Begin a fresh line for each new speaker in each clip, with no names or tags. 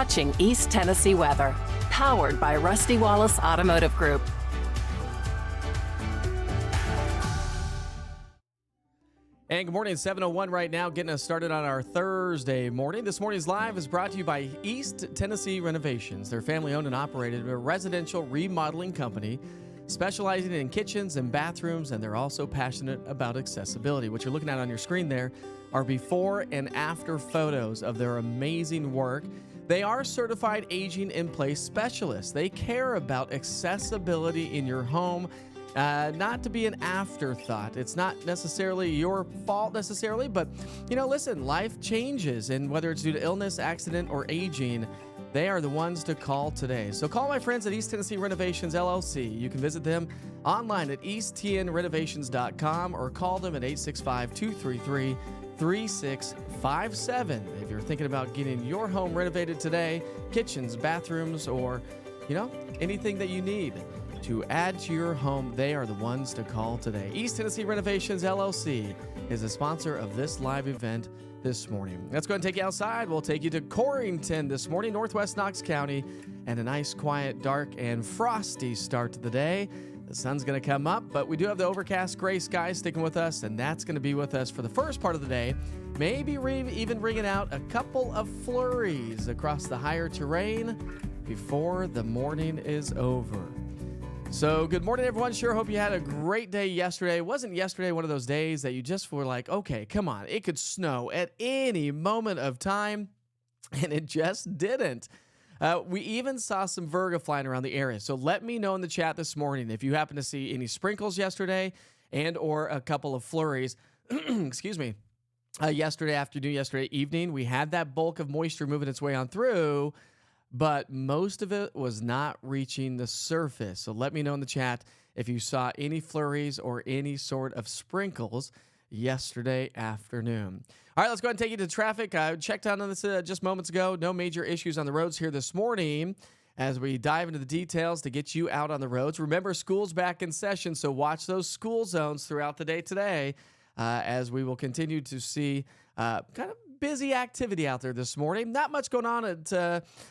watching East Tennessee weather, powered by Rusty Wallace Automotive Group.
And good morning, 7:01 right now, getting us started on our Thursday morning. This morning's live is brought to you by East Tennessee Renovations. They're family-owned and operated, a residential remodeling company specializing in kitchens and bathrooms, and they're also passionate about accessibility. What you're looking at on your screen there are before and after photos of their amazing work. They are certified aging in place specialists. They care about accessibility in your home. Not to be an afterthought. It's not necessarily your fault necessarily, but listen, life changes, and whether it's due to illness, accident, or aging, they are the ones to call today. So call my friends at East Tennessee Renovations LLC. You can visit them online at easttnrenovations.com or call them at 865-233-3657. If you're thinking about getting your home renovated today, kitchens, bathrooms, or anything that you need to add to your home, they are the ones to call today. East Tennessee Renovations LLC is a sponsor of this live event this morning. Let's go ahead and take you outside. We'll take you to Corrington this morning, northwest Knox County, and a nice, quiet, dark, and frosty start to the day. The sun's going to come up, but we do have the overcast gray sky sticking with us, and that's going to be with us for the first part of the day. Maybe even bringing out a couple of flurries across the higher terrain before the morning is over. So good morning, everyone. Sure hope you had a great day yesterday. Wasn't yesterday one of those days that you just were like, okay, come on, it could snow at any moment of time, and it just didn't. We even saw some virga flying around the area. So let me know in the chat this morning if you happen to see any sprinkles yesterday and or a couple of flurries. Excuse me. Yesterday afternoon, yesterday evening, we had that bulk of moisture moving its way on through, but most of it was not reaching the surface. So let me know in the chat if you saw any flurries or any sort of sprinkles yesterday afternoon. All right, let's go ahead and take you to traffic. I checked out on this just moments ago. No major issues on the roads here this morning as we dive into the details to get you out on the roads. Remember, school's back in session, so watch those school zones throughout the day today as we will continue to see kind of busy activity out there this morning. Not much going on at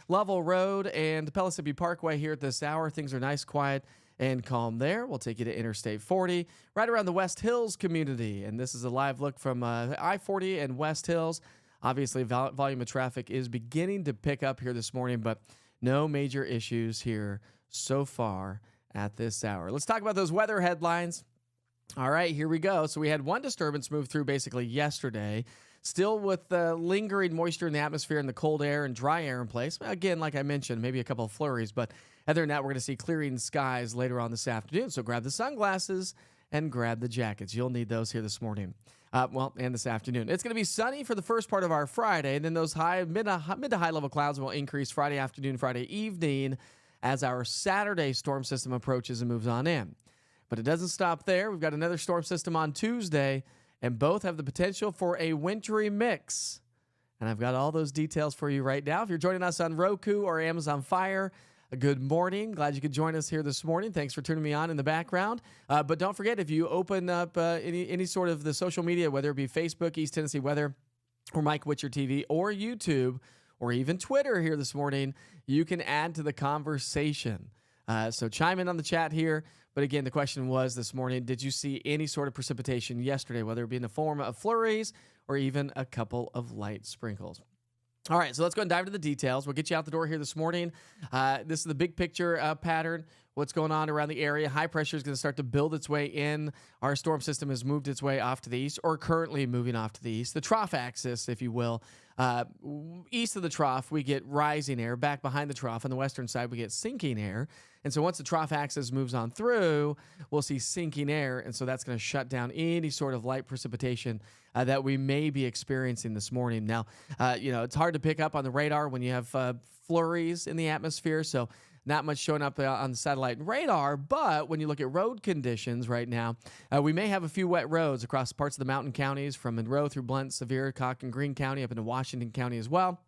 Lovell Road and Pellissippi Parkway here at this hour. Things are nice, quiet, and calm there. We'll take you to Interstate 40, right around the West Hills community. And this is a live look from I-40 and West Hills. Obviously, volume of traffic is beginning to pick up here this morning, but no major issues here so far at this hour. Let's talk about those weather headlines. All right, here we go. So we had one disturbance move through basically yesterday. Still with lingering moisture in the atmosphere and the cold air and dry air in place. Again, like I mentioned, maybe a couple of flurries, but other than that, we're going to see clearing skies later on this afternoon. So grab the sunglasses and grab the jackets. You'll need those here this morning. And this afternoon. It's going to be sunny for the first part of our Friday, and then those mid to high level clouds will increase Friday afternoon, Friday evening as our Saturday storm system approaches and moves on in. But it doesn't stop there. We've got another storm system on Tuesday, and both have the potential for a wintry mix. And I've got all those details for you right now. If you're joining us on Roku or Amazon Fire, a good morning. Glad you could join us here this morning. Thanks for turning me on in the background. But don't forget, if you open up any sort of the social media, whether it be Facebook, East Tennessee Weather, or Mike Witcher TV, or YouTube, or even Twitter here this morning, you can add to the conversation. So chime in on the chat here. But again, the question was this morning, did you see any sort of precipitation yesterday, whether it be in the form of flurries or even a couple of light sprinkles? All right, so let's go and dive into the details. We'll get you out the door here this morning. This is the big picture pattern, what's going on around the area. High pressure is going to start to build its way in. Our storm system has moved its way off to the east, or currently moving off to the east. The trough axis, if you will. East of the trough, we get rising air. Back behind the trough on the western side, we get sinking air. And so once the trough axis moves on through, we'll see sinking air. And so that's going to shut down any sort of light precipitation that we may be experiencing this morning. Now, it's hard to pick up on the radar when you have flurries in the atmosphere. So not much showing up on the satellite and radar. But when you look at road conditions right now, we may have a few wet roads across parts of the mountain counties from Monroe through Blount, Sevier, Cock, and Greene County up into Washington County as well.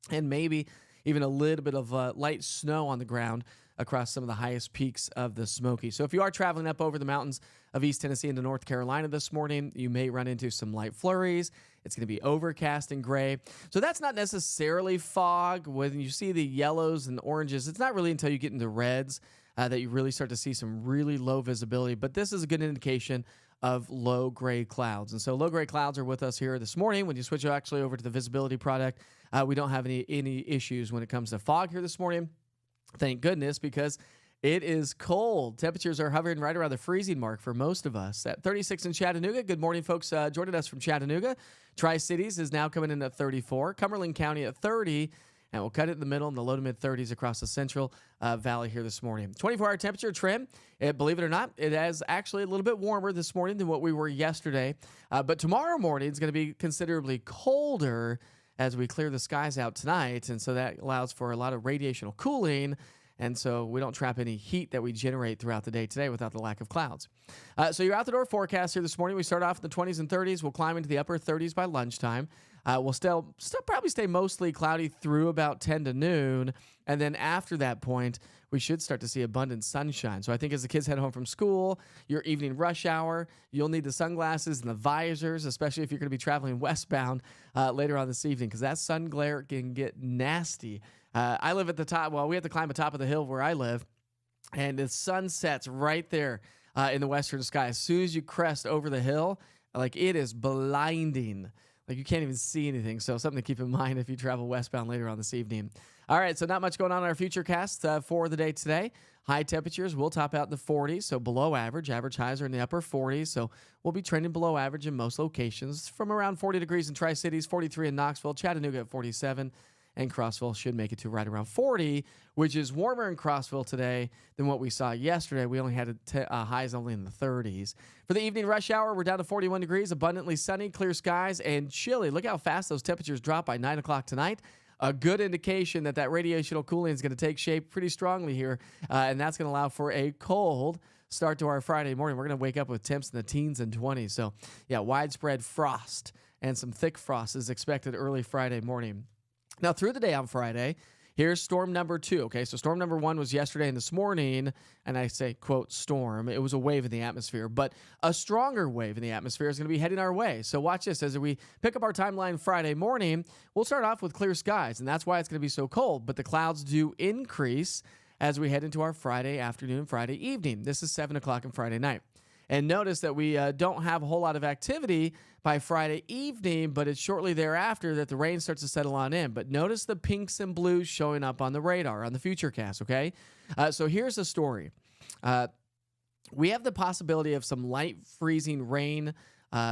And maybe even a little bit of light snow on the ground across some of the highest peaks of the Smokies. So if you are traveling up over the mountains of East Tennessee into North Carolina this morning, you may run into some light flurries. It's going to be overcast and gray. So that's not necessarily fog. When you see the yellows and oranges, it's not really until you get into reds that you really start to see some really low visibility. But this is a good indication of low gray clouds. And so low gray clouds are with us here this morning. When you switch actually over to the visibility product, we don't have any issues when it comes to fog here this morning. Thank goodness, because it is cold. Temperatures are hovering right around the freezing mark for most of us. At 36 in Chattanooga. Good morning, folks joining us from Chattanooga. Tri-Cities is now coming in at 34. Cumberland County at 30. And we'll cut it in the middle in the low to mid 30s across the central valley here this morning. 24-hour temperature trim. Believe it or not, it is actually a little bit warmer this morning than what we were yesterday. But tomorrow morning is going to be considerably colder as we clear the skies out tonight. And so that allows for a lot of radiational cooling. And so we don't trap any heat that we generate throughout the day today without the lack of clouds. So your out-the-door forecast here this morning, we start off in the 20s and 30s. We'll climb into the upper 30s by lunchtime. We'll still probably stay mostly cloudy through about 10 to noon. And then after that point, we should start to see abundant sunshine. So I think as the kids head home from school, your evening rush hour, you'll need the sunglasses and the visors, especially if you're going to be traveling westbound later on this evening, because that sun glare can get nasty. I live at the top. Well, we have to climb the top of the hill where I live, and the sun sets right there in the western sky. As soon as you crest over the hill, like, it is blinding. Like, you can't even see anything. So something to keep in mind if you travel westbound later on this evening. All right, so not much going on in our future cast for the day today. High temperatures will top out in the 40s, so below average. Average highs are in the upper 40s, so we'll be trending below average in most locations. From around 40 degrees in Tri-Cities, 43 in Knoxville, Chattanooga at 47, and Crossville should make it to right around 40, which is warmer in Crossville today than what we saw yesterday. We only had highs only in the 30s. For the evening rush hour, we're down to 41 degrees, abundantly sunny, clear skies, and chilly. Look how fast those temperatures drop by 9 o'clock tonight. A good indication that radiational cooling is going to take shape pretty strongly here, and that's going to allow for a cold start to our Friday morning. We're going to wake up with temps in the teens and 20s. So, yeah, widespread frost and some thick frost is expected early Friday morning. Now, through the day on Friday, here's storm number 2. Okay, so storm number 1 was yesterday and this morning, and I say, quote, storm. It was a wave in the atmosphere, but a stronger wave in the atmosphere is going to be heading our way. So watch this. As we pick up our timeline Friday morning, we'll start off with clear skies, and that's why it's going to be so cold. But the clouds do increase as we head into our Friday afternoon, Friday evening. This is 7 o'clock on Friday night. And notice that we don't have a whole lot of activity by Friday evening, but it's shortly thereafter that the rain starts to settle on in. But notice the pinks and blues showing up on the radar, on the futurecast, okay? So here's the story. We have the possibility of some light freezing rain,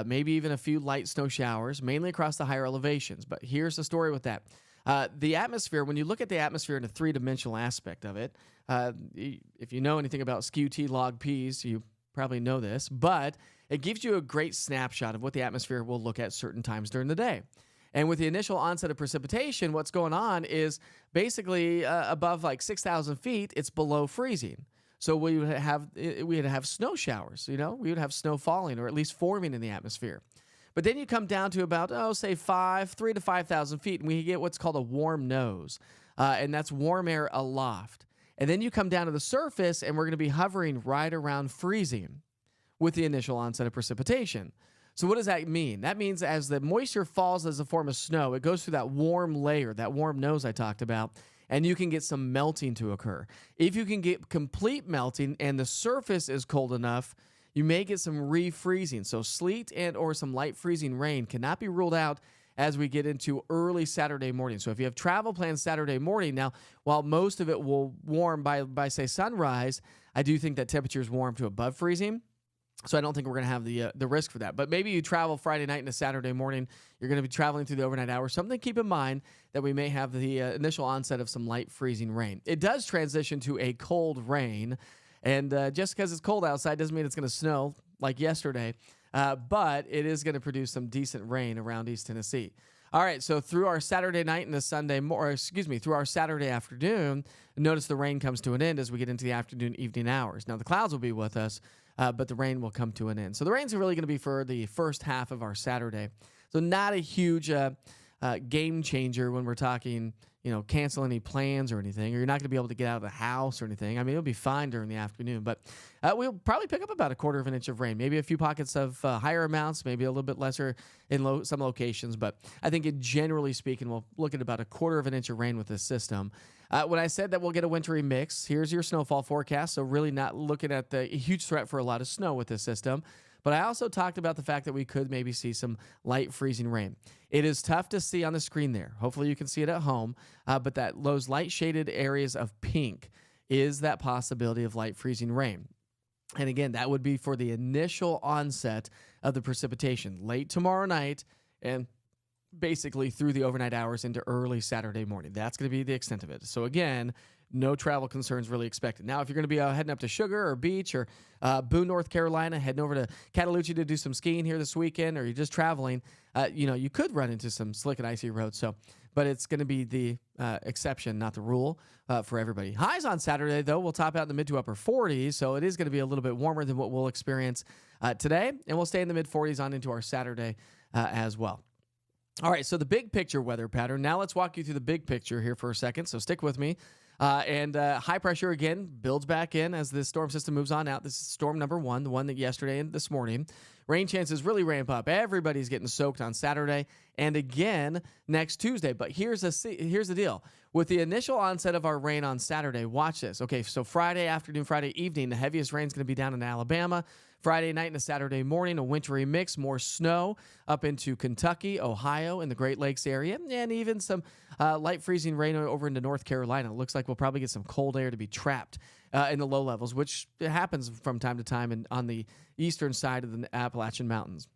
maybe even a few light snow showers, mainly across the higher elevations. But here's the story with that. The atmosphere, when you look at the atmosphere in a three-dimensional aspect of it, if you know anything about skew T log Ps, you probably know this, but it gives you a great snapshot of what the atmosphere will look at certain times during the day. And with the initial onset of precipitation, what's going on is basically above like 6,000 feet, it's below freezing. So we would have snow showers, we would have snow falling or at least forming in the atmosphere. But then you come down to about, say 3 to 5,000 feet, and we get what's called a warm nose. And that's warm air aloft. And then you come down to the surface, and we're going to be hovering right around freezing with the initial onset of precipitation. So what does that mean? That means as the moisture falls as a form of snow, it goes through that warm layer, that warm nose I talked about, and you can get some melting to occur. If you can get complete melting and the surface is cold enough, you may get some refreezing. So sleet and or some light freezing rain cannot be ruled out as we get into early Saturday morning. So if you have travel plans Saturday morning, now, while most of it will warm by say, sunrise, I do think that temperatures warm to above freezing. So I don't think we're going to have the risk for that. But maybe you travel Friday night into Saturday morning. You're going to be traveling through the overnight hours. Something to keep in mind that we may have the initial onset of some light freezing rain. It does transition to a cold rain. And just because it's cold outside doesn't mean it's going to snow like yesterday. But it is going to produce some decent rain around East Tennessee. All right, so through our Saturday night and through our Saturday afternoon, notice the rain comes to an end as we get into the afternoon, evening hours. Now, the clouds will be with us, but the rain will come to an end. So the rain's really going to be for the first half of our Saturday. So not a huge game changer when we're talking, cancel any plans or anything, or you're not going to be able to get out of the house or anything. I mean, it'll be fine during the afternoon, but we'll probably pick up about a quarter of an inch of rain, maybe a few pockets of higher amounts, maybe a little bit lesser in some locations. But I think generally speaking, we'll look at about a quarter of an inch of rain with this system. When I said that we'll get a wintry mix, here's your snowfall forecast. So really not looking at the huge threat for a lot of snow with this system. But I also talked about the fact that we could maybe see some light freezing rain. It is tough to see on the screen there. Hopefully you can see it at home. But those light shaded areas of pink is that possibility of light freezing rain. And again, that would be for the initial onset of the precipitation late tomorrow night and basically through the overnight hours into early Saturday morning. That's going to be the extent of it. So again, no travel concerns really expected. Now, if you're going to be heading up to Sugar or Beach or Boone, North Carolina, heading over to Cataloochee to do some skiing here this weekend, or you're just traveling, you could run into some slick and icy roads. But it's going to be the exception, not the rule for everybody. Highs on Saturday, though, will top out in the mid to upper 40s, so it is going to be a little bit warmer than what we'll experience today, and we'll stay in the mid 40s on into our Saturday as well. All right, so the big picture weather pattern. Now let's walk you through the big picture here for a second, so stick with me. High pressure, again, builds back in as this storm system moves on out. This is storm number 1, the one that yesterday and this morning. Rain chances really ramp up. Everybody's getting soaked on Saturday and again next Tuesday. But here's the deal. With the initial onset of our rain on Saturday, watch this. Okay, so Friday afternoon, Friday evening, the heaviest rain is going to be down in Alabama. Friday night and a Saturday morning, a wintry mix, more snow up into Kentucky, Ohio, and the Great Lakes area, and even some light freezing rain over into North Carolina. It looks like we'll probably get some cold air to be trapped in the low levels, which happens from time to time on the eastern side of the Appalachian Mountains.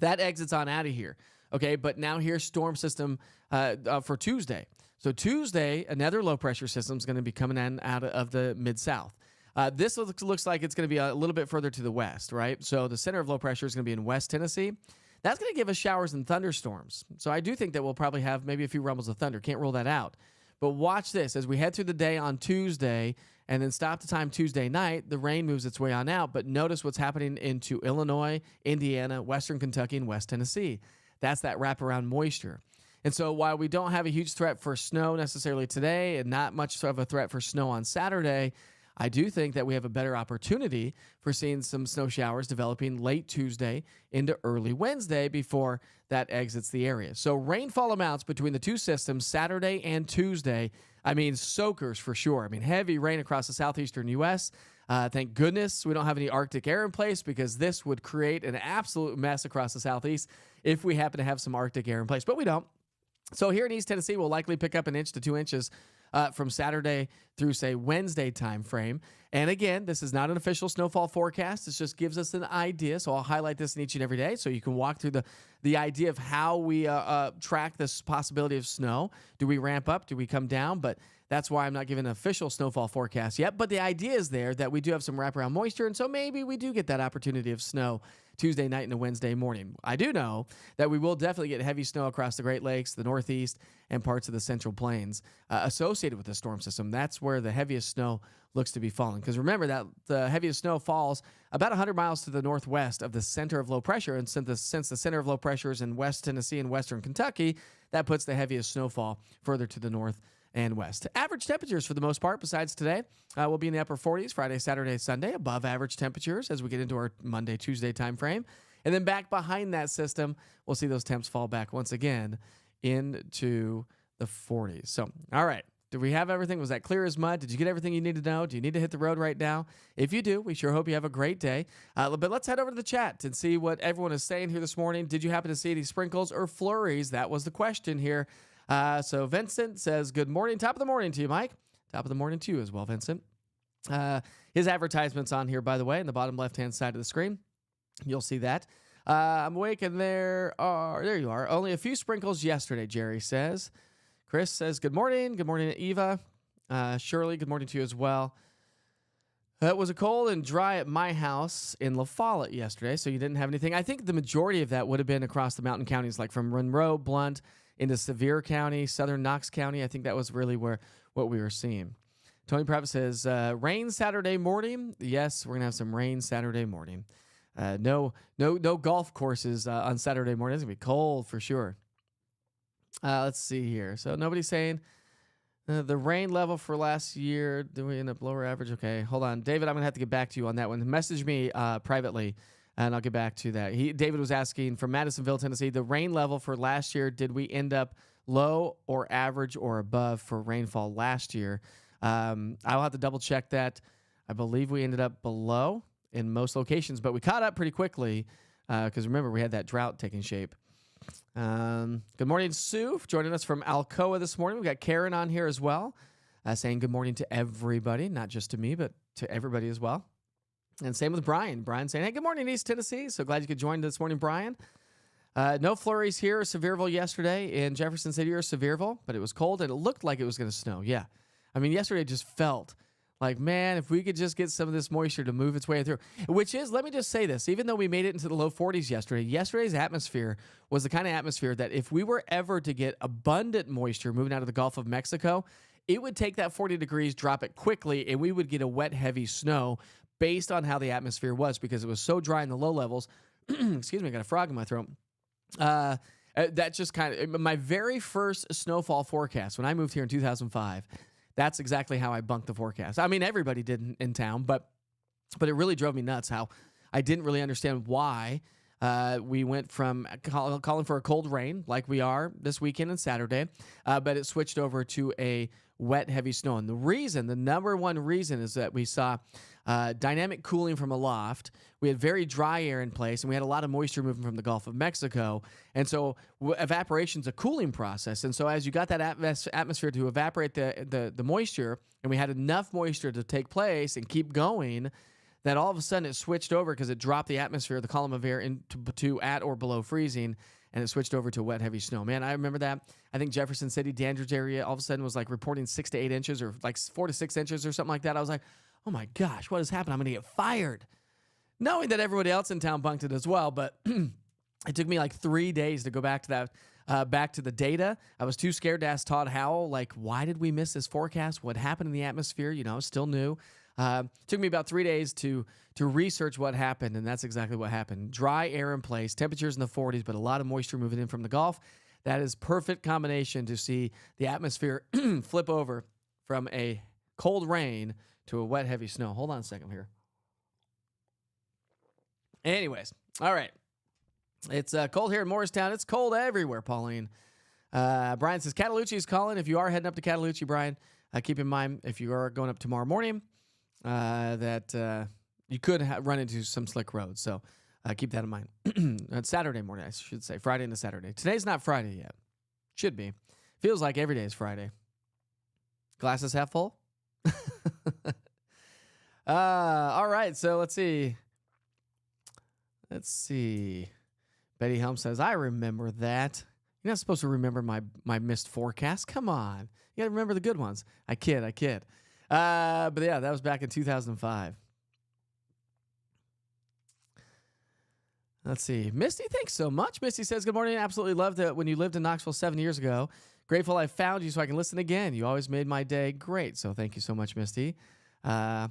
That exits on out of here. Okay, but now here's storm system for Tuesday. So Tuesday, another low pressure system is going to be coming in out of the mid-south. This looks like it's going to be a little bit further to the west, right? So the center of low pressure is going to be in West Tennessee. That's going to give us showers and thunderstorms. So I do think that we'll probably have maybe a few rumbles of thunder. Can't rule that out. But watch this. As we head through the day on Tuesday and then stop the time Tuesday night, the rain moves its way on out. But notice what's happening into Illinois, Indiana, Western Kentucky, and West Tennessee. That's that wraparound moisture. And so while we don't have a huge threat for snow necessarily today and not much of a threat for snow on Saturday, I do think that we have a better opportunity for seeing some snow showers developing late Tuesday into early Wednesday before that exits the area. So rainfall amounts between the two systems, Saturday and Tuesday, I mean, soakers for sure. I mean, heavy rain across the southeastern U.S. Thank goodness we don't have any Arctic air in place, because this would create an absolute mess across the southeast if we happen to have some Arctic air in place. But we don't. So here in East Tennessee, we'll likely pick up 1 inch to 2 inches from Saturday through, say, Wednesday time frame. And again, this is not an official snowfall forecast. This just gives us an idea. So I'll highlight this in each and every day so you can walk through the idea of how we track this possibility of snow. Do we ramp up? Do we come down? But that's why I'm not giving an official snowfall forecast yet. But the idea is there that we do have some wraparound moisture, and so maybe we do get that opportunity of snow Tuesday night and a Wednesday morning. I do know that we will definitely get heavy snow across the Great Lakes, the Northeast, and parts of the Central Plains associated with the storm system. That's where the heaviest snow looks to be falling. Because remember that the heaviest snow falls about 100 miles to the northwest of the center of low pressure. And since the center of low pressure is in West Tennessee and Western Kentucky, that puts the heaviest snowfall further to the north and west. Average temperatures for the most part, besides today, will be in the upper 40s Friday, Saturday, Sunday, above average temperatures as we get into our Monday, Tuesday time frame. And then back behind that system, we'll see those temps fall back once again into the 40s. So, all right. Did we have everything? Was that clear as mud? Did you get everything you need to know? Do you need to hit the road right now? If you do, we sure hope you have a great day. But let's head over to the chat and see what everyone is saying here this morning. Did you happen to see any sprinkles or flurries? That was the question here. So Vincent says, good morning. Top of the morning to you, Mike. Top of the morning to you as well, Vincent. His advertisement's on here, by the way, in the bottom left-hand side of the screen. You'll see that. I'm awake, and there you are. Only a few sprinkles yesterday, Jerry says. Chris says, good morning. Good morning, Eva. Shirley, good morning to you as well. It was a cold and dry at my house in La Follette yesterday, so you didn't have anything. I think the majority of that would have been across the mountain counties, like from Monroe, Blount, into Sevier County, southern Knox County. I think that was really what we were seeing. Tony Pratt says, rain Saturday morning. Yes, we're going to have some rain Saturday morning. No golf courses on Saturday morning. It's going to be cold for sure. Let's see here. So nobody's saying The rain level for last year, did we end up lower average? Okay, hold on. David, I'm going to have to get back to you on that one. Message me privately, and I'll get back to that. David was asking from Madisonville, Tennessee, the rain level for last year, did we end up low or average or above for rainfall last year? I'll have to double check that. I believe we ended up below in most locations, but we caught up pretty quickly because remember, we had that drought taking shape. Good morning, Sue, joining us from Alcoa this morning. We got Karen on here as well, saying good morning to everybody, not just to me, but to everybody as well. And same with Brian. Brian saying, hey, good morning, East Tennessee. So glad you could join this morning, Brian. No flurries here, Sevierville yesterday in Jefferson City or Sevierville, but it was cold and it looked like it was going to snow. Yeah. I mean, yesterday just felt like, man, if we could just get some of this moisture to move its way through, which is, let me just say this, even though we made it into the low 40s yesterday, yesterday's atmosphere was the kind of atmosphere that if we were ever to get abundant moisture moving out of the Gulf of Mexico, it would take that 40 degrees, drop it quickly, and we would get a wet, heavy snow based on how the atmosphere was because it was so dry in the low levels. Excuse me, I got a frog in my throat. That's just kind of my very first snowfall forecast when I moved here in 2005. That's exactly how I bunked the forecast. I mean, everybody did in town, but it really drove me nuts how I didn't really understand why we went from calling for a cold rain like we are this weekend and Saturday, but it switched over to a wet, heavy snow. And the number one reason is that we saw dynamic cooling from aloft. We had very dry air in place, and we had a lot of moisture moving from the Gulf of Mexico. And so evaporation is a cooling process. And so as you got that atmosphere to evaporate the moisture, and we had enough moisture to take place and keep going, that all of a sudden it switched over because it dropped the atmosphere, the column of air, to at or below freezing, and it switched over to wet, heavy snow. Man, I remember that. I think Jefferson City, Dandridge area, all of a sudden was like reporting 6 to 8 inches or like 4 to 6 inches or something like that. I was like, oh my gosh, what has happened? I'm going to get fired. Knowing that everybody else in town bunked it as well, but it took me like 3 days to go back to that, back to the data. I was too scared to ask Todd Howell, like, why did we miss this forecast? What happened in the atmosphere? You know, still new. Took me about 3 days to research what happened, and that's exactly what happened. Dry air in place, temperatures in the 40s, but a lot of moisture moving in from the Gulf. That is perfect combination to see the atmosphere flip over from a cold rain to a wet, heavy snow. Hold on a second here. Anyways, all right. It's cold here in Morristown. It's cold everywhere, Pauline. Brian says, Catalucci's calling. If you are heading up to Catalucci, Brian, keep in mind, if you are going up tomorrow morning, that you could run into some slick roads. So keep that in mind. It's Saturday morning, I should say. Friday into Saturday. Today's not Friday yet. Should be. Feels like every day is Friday. Glasses half full? All right, so let's see. Betty Helm says, I remember that. You're not supposed to remember my missed forecast. Come on. You got to remember the good ones. I kid. But yeah, that was back in 2005. Let's see. Misty, thanks so much. Misty says, good morning. Absolutely loved it when you lived in Knoxville 7 years ago. Grateful I found you so I can listen again. You always made my day great. So thank you so much, Misty. I've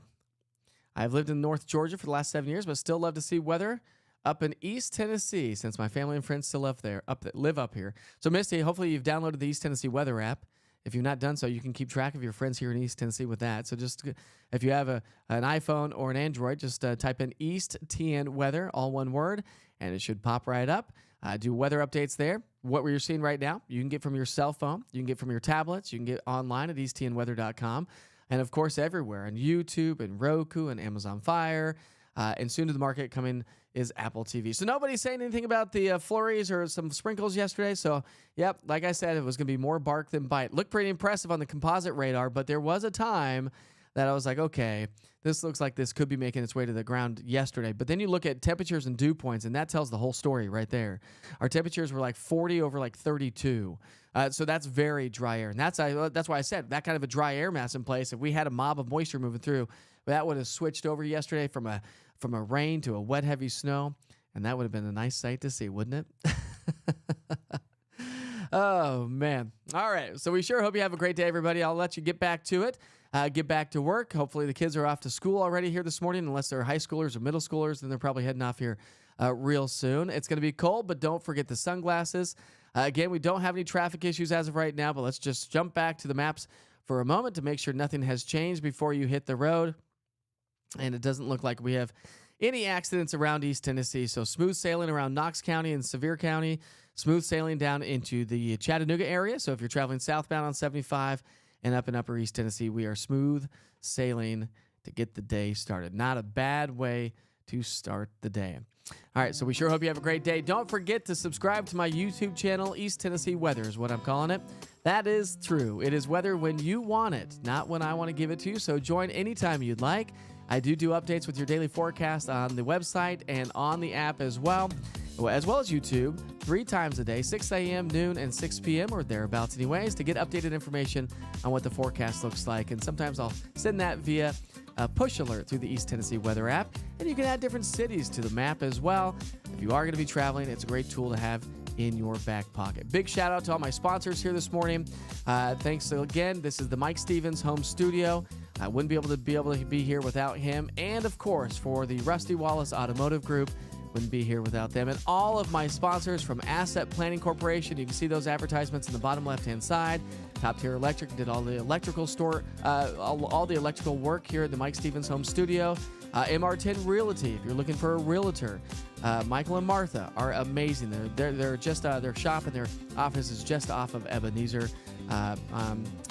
lived in North Georgia for the last 7 years, but still love to see weather up in East Tennessee since my family and friends still live up here. So, Misty, hopefully you've downloaded the East Tennessee weather app. If you've not done so, you can keep track of your friends here in East Tennessee with that. So just if you have an iPhone or an Android, just type in East TN weather, all one word, and it should pop right up. Do weather updates there. What we're seeing right now, you can get from your cell phone. You can get from your tablets. You can get online at easttnweather.com. And, of course, everywhere on YouTube and Roku and Amazon Fire. And soon to the market coming is Apple TV. So nobody's saying anything about the flurries or some sprinkles yesterday. So, yep, like I said, it was going to be more bark than bite. Looked pretty impressive on the composite radar, but there was a time that I was like, okay, this looks like this could be making its way to the ground yesterday. But then you look at temperatures and dew points, and that tells the whole story right there. Our temperatures were like 40 over like 32. So that's very dry air. And that's why I said that kind of a dry air mass in place, if we had a mob of moisture moving through, that would have switched over yesterday from a rain to a wet, heavy snow, and that would have been a nice sight to see, wouldn't it? Oh, man. All right, so we sure hope you have a great day, everybody. I'll let you get back to it, get back to work. Hopefully the kids are off to school already here this morning, unless they're high schoolers or middle schoolers, then they're probably heading off here real soon. It's going to be cold, but don't forget the sunglasses. Again, we don't have any traffic issues as of right now, but let's just jump back to the maps for a moment to make sure nothing has changed before you hit the road. And it doesn't look like we have any accidents around East Tennessee. So smooth sailing around Knox County and Sevier County, smooth sailing down into the Chattanooga area. So if you're traveling southbound on 75 and up in Upper East Tennessee, we are smooth sailing to get the day started. Not a bad way to start the day. All right, so we sure hope you have a great day. Don't forget to subscribe to my YouTube channel. East Tennessee Weather is what I'm calling it. That is true. It is weather when you want it, not when I want to give it to you. So join anytime you'd like. I do updates with your daily forecast on the website and on the app as well as YouTube 3 times a day, 6 a.m., noon, and 6 p.m. or thereabouts anyways, to get updated information on what the forecast looks like. And sometimes I'll send that via a push alert through the East Tennessee Weather app. And you can add different cities to the map as well. If you are going to be traveling, it's a great tool to have in your back pocket. Big shout out to all my sponsors here this morning. Thanks again. This is the Mike Stevens Home Studio. I wouldn't be able to be here without him. And of course, for the Rusty Wallace Automotive Group, wouldn't be here without them. And all of my sponsors from Asset Planning Corporation. You can see those advertisements in the bottom left-hand side. Top Tier Electric did all the electrical all the electrical work here at the Mike Stevens Home Studio. MR10 Realty, if you're looking for a realtor. Michael and Martha are amazing. They're just their shop and their office is just off of Ebenezer,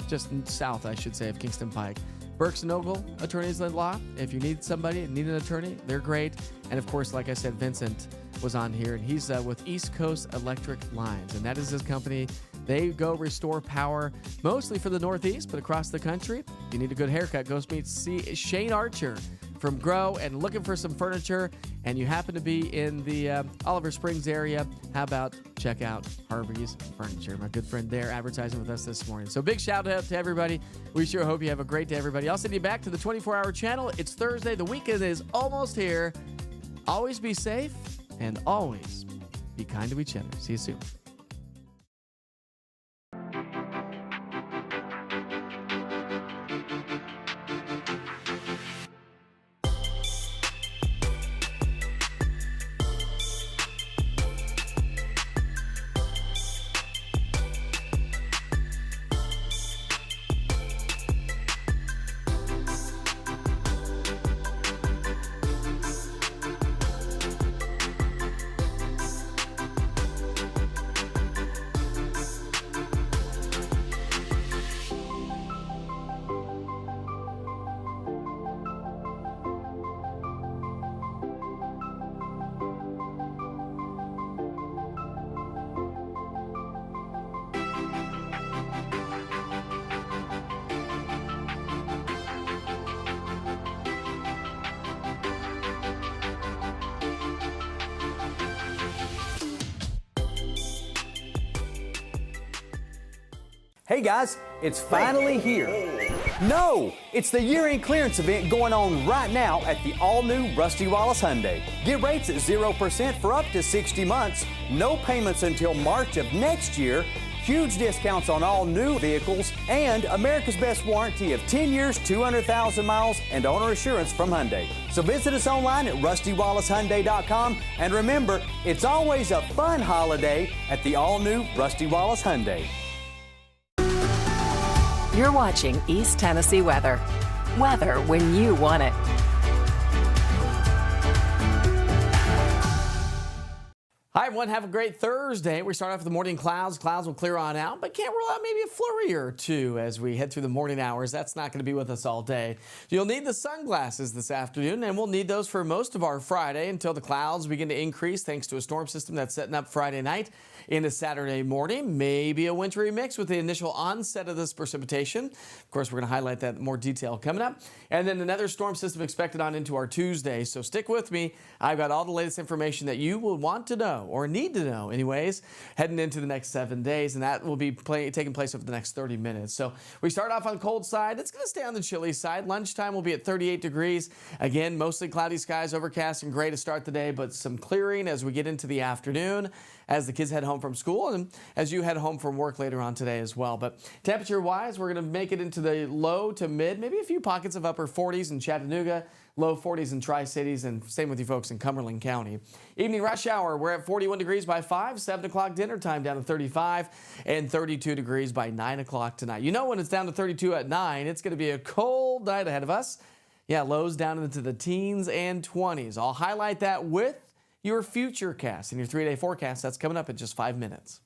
just south, I should say, of Kingston Pike. Burks & Ogle Attorneys at Law. If you need an attorney, they're great. And of course, like I said, Vincent was on here, and he's with East Coast Electric Lines, and that is his company. They go restore power mostly for the Northeast, but across the country. If you need a good haircut, go see Shane Archer from Grow, and looking for some furniture, and you happen to be in the Oliver Springs area, how about check out Harvey's Furniture? My good friend there advertising with us this morning. So big shout out to everybody. We sure hope you have a great day, everybody. I'll send you back to the 24-hour channel. It's Thursday. The weekend is almost here. Always be safe and always be kind to each other. See you soon.
Hey guys, it's finally here. No, it's the year-end clearance event going on right now at the all-new Rusty Wallace Hyundai. Get rates at 0% for up to 60 months, no payments until March of next year, huge discounts on all new vehicles, and America's Best warranty of 10 years, 200,000 miles, and owner assurance from Hyundai. So visit us online at rustywallacehyundai.com, and remember, it's always a fun holiday at the all-new Rusty Wallace Hyundai.
You're watching East Tennessee Weather. Weather when you want it.
Hi, everyone. Have a great Thursday. We start off with the morning clouds. Clouds will clear on out, but can't rule out maybe a flurry or two as we head through the morning hours. That's not going to be with us all day. You'll need the sunglasses this afternoon, and we'll need those for most of our Friday until the clouds begin to increase thanks to a storm system that's setting up Friday night into Saturday morning. Maybe a wintry mix with the initial onset of this precipitation. Of course, we're going to highlight that in more detail coming up. And then another storm system expected on into our Tuesday. So stick with me. I've got all the latest information that you will want to know, or need to know anyways, heading into the next 7 days, and that will be taking place over the next 30 minutes. So we start off on the cold side. It's going to stay on the chilly side. Lunchtime will be at 38 degrees. Again, mostly cloudy skies, overcast and gray to start the day, but some clearing as we get into the afternoon. as the kids head home from school and as you head home from work later on today as well. But temperature-wise, we're going to make it into the low to mid, maybe a few pockets of upper 40s in Chattanooga, low 40s in Tri-Cities, and same with you folks in Cumberland County. Evening rush hour, we're at 41 degrees by 5, 7 o'clock dinner time down to 35, and 32 degrees by 9 o'clock tonight. You know when it's down to 32 at 9, it's going to be a cold night ahead of us. Yeah, lows down into the teens and 20s. I'll highlight that with your future cast and your 3-day forecast. That's coming up in just 5 minutes.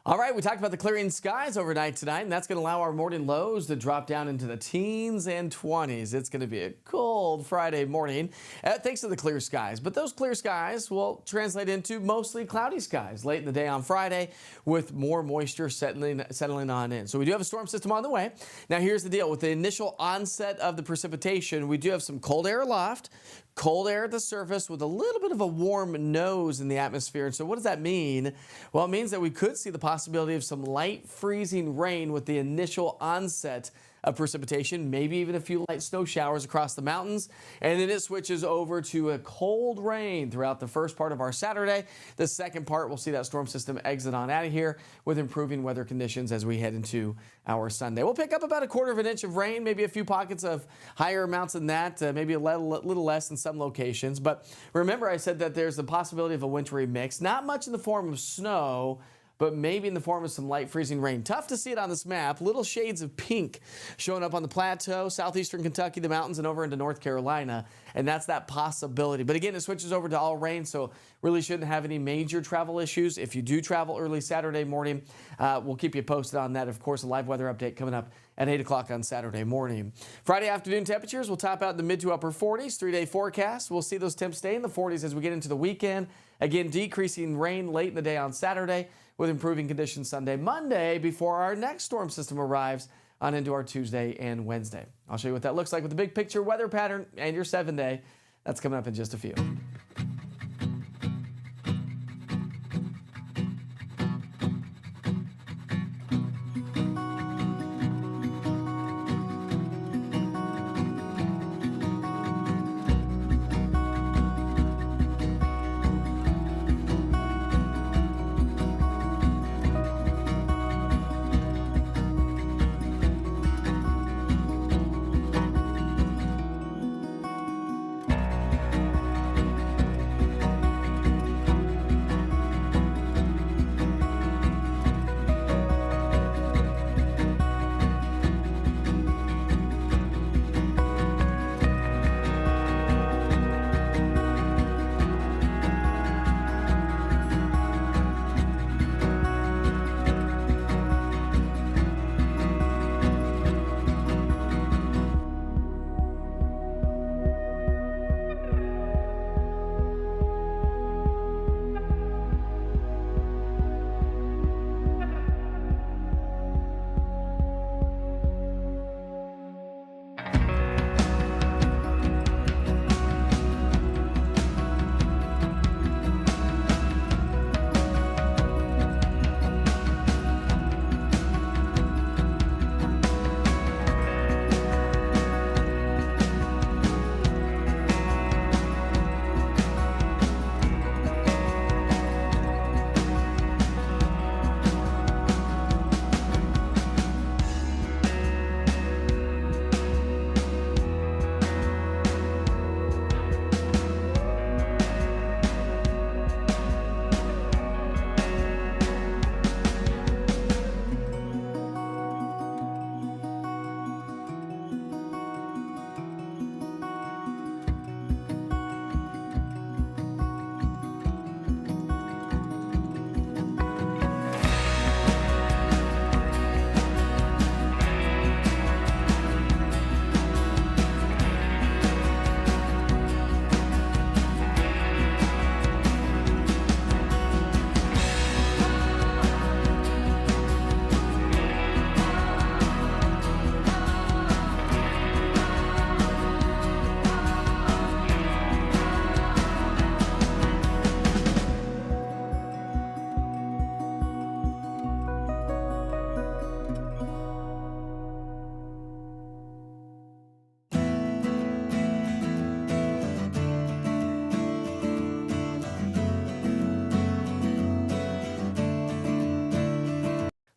All right, we talked about the clearing skies overnight tonight, and that's going to allow our morning lows to drop down into the teens and 20s. It's going to be a cold Friday morning, thanks to the clear skies. But those clear skies will translate into mostly cloudy skies late in the day on Friday with more moisture settling on in. So we do have a storm system on the way. Now, here's the deal. With the initial onset of the precipitation, we do have some cold air aloft, cold air at the surface with a little bit of a warm nose in the atmosphere. And so what does that mean? Well, it means that we could see the possibility of some light freezing rain with the initial onset of precipitation, maybe even a few light snow showers across the mountains. And then it switches over to a cold rain throughout the first part of our Saturday. The second part, we'll see that storm system exit on out of here with improving weather conditions as we head into our Sunday. We'll pick up about a quarter of an inch of rain, maybe a few pockets of higher amounts than that, maybe a little less in some locations. But remember, I said that there's the possibility of a wintry mix, not much in the form of snow, but maybe in the form of some light freezing rain. Tough to see it on this map. Little shades of pink showing up on the plateau, southeastern Kentucky, the mountains, and over into North Carolina. And that's that possibility. But again, it switches over to all rain, so really shouldn't have any major travel issues. If you do travel early Saturday morning, we'll keep you posted on that. Of course, a live weather update coming up at 8 o'clock on Saturday morning. Friday afternoon temperatures will top out in the mid to upper 40s. 3-day forecast. We'll see those temps stay in the 40s as we get into the weekend. Again, decreasing rain late in the day on Saturday with improving conditions Sunday. Monday, before our next storm system arrives, on into our Tuesday and Wednesday. I'll show you what that looks like with the big picture weather pattern and your 7-day. That's coming up in just a few.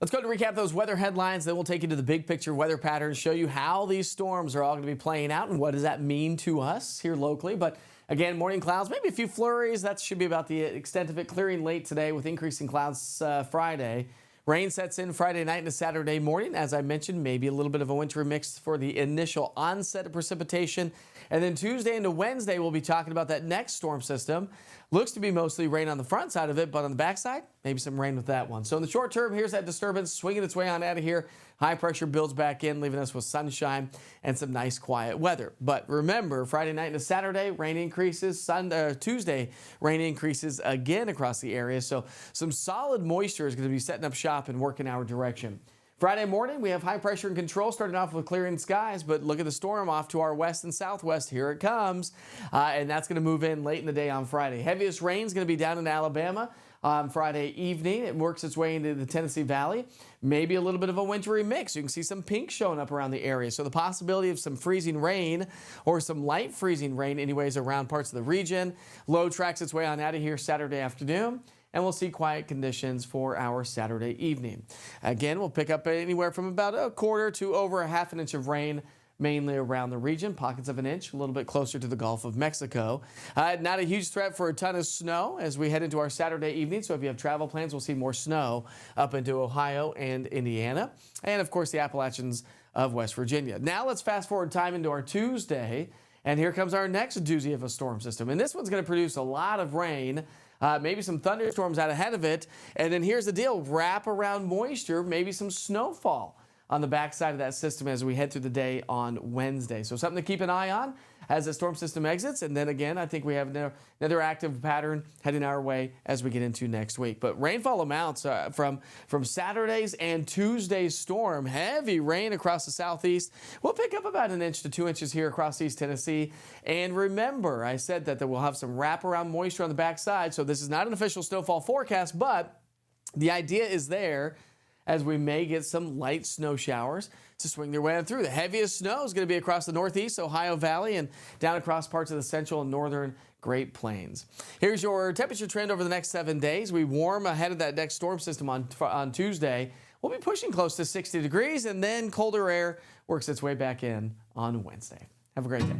Let's go to recap those weather headlines. Then we'll take you to the big picture weather patterns, show you how these storms are all going to be playing out and what does that mean to us here locally. But again, morning clouds, maybe a few flurries. That should be about the extent of it. Clearing late today with increasing clouds Friday. Rain sets in Friday night into Saturday morning. As I mentioned, maybe a little bit of a wintry mix for the initial onset of precipitation. And then Tuesday into Wednesday, we'll be talking about that next storm system. Looks to be mostly rain on the front side of it, but on the back side, maybe some rain with that one. So in the short term, here's that disturbance swinging its way on out of here. High pressure builds back in, leaving us with sunshine and some nice quiet weather. But remember, Friday night into Saturday, rain increases. Tuesday, rain increases again across the area. So some solid moisture is going to be setting up shop and working our direction. Friday morning, we have high pressure and control starting off with clearing skies, but look at the storm off to our west and southwest. Here it comes, and that's going to move in late in the day on Friday. Heaviest rain is going to be down in Alabama on Friday evening. It works its way into the Tennessee Valley. Maybe a little bit of a wintry mix. You can see some pink showing up around the area. So the possibility of some freezing rain or some light freezing rain anyways around parts of the region. Low tracks its way on out of here Saturday afternoon. And we'll see quiet conditions for our Saturday evening. Again, we'll pick up anywhere from about a quarter to over a half an inch of rain, mainly around the region. Pockets of an inch, a little bit closer to the Gulf of Mexico. Not a huge threat for a ton of snow as we head into our Saturday evening. So if you have travel plans, we'll see more snow up into Ohio and Indiana. And of course, the Appalachians of West Virginia. Now let's fast forward time into our Tuesday. And here comes our next doozy of a storm system. And this one's going to produce a lot of rain. Maybe some thunderstorms out ahead of it. And then here's the deal, wrap around moisture, maybe some snowfall on the backside of that system as we head through the day on Wednesday. So something to keep an eye on as the storm system exits. And then again, I think we have another active pattern heading our way as we get into next week. But rainfall amounts from Saturday's and Tuesday's storm, heavy rain across the southeast. We'll pick up about 1 inch to 2 inches here across East Tennessee. And remember, I said that we'll have some wraparound moisture on the backside. So this is not an official snowfall forecast, but the idea is there, as we may get some light snow showers to swing their way on through. The heaviest snow is going to be across the northeast Ohio Valley and down across parts of the central and northern Great Plains. Here's your temperature trend over the next 7 days. We warm ahead of that next storm system on Tuesday. We'll be pushing close to 60 degrees, and then colder air works its way back in on Wednesday. Have a great day.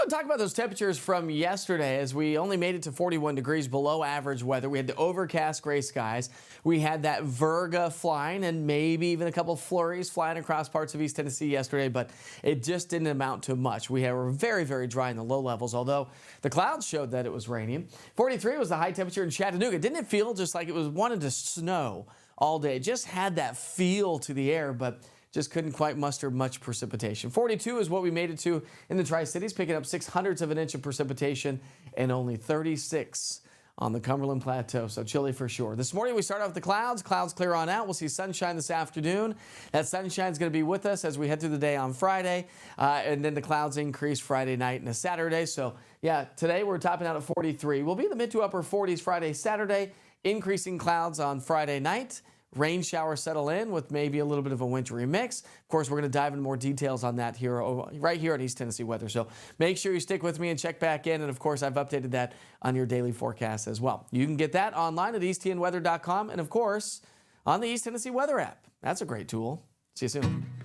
Talk about those temperatures from yesterday, as we only made it to 41 degrees below average weather. We had the overcast gray skies. We had that virga flying and maybe even a couple flurries flying across parts of East Tennessee yesterday, but it just didn't amount to much. We were very, very dry in the low levels, although the clouds showed that it was raining. 43 was the high temperature in Chattanooga. Didn't it feel just like it was wanted to snow all day? It just had that feel to the air, but just couldn't quite muster much precipitation. 42 is what we made it to in the Tri-Cities, picking up 0.06 of an inch of precipitation, and only 36 on the Cumberland Plateau, so chilly for sure. This morning we start off with the clouds. Clouds clear on out. We'll see sunshine this afternoon. That sunshine is going to be with us as we head through the day on Friday, and then the clouds increase Friday night and Saturday. So yeah, today we're topping out at 43. We'll be in the mid to upper 40s Friday, Saturday, increasing clouds on Friday night. Rain showers settle in with maybe a little bit of a wintry mix. Of course, we're going to dive into more details on that here, right here on East Tennessee Weather. So make sure you stick with me and check back in. And of course, I've updated that on your daily forecast as well. You can get that online at easttnweather.com and of course, on the East Tennessee Weather app. That's a great tool. See you soon.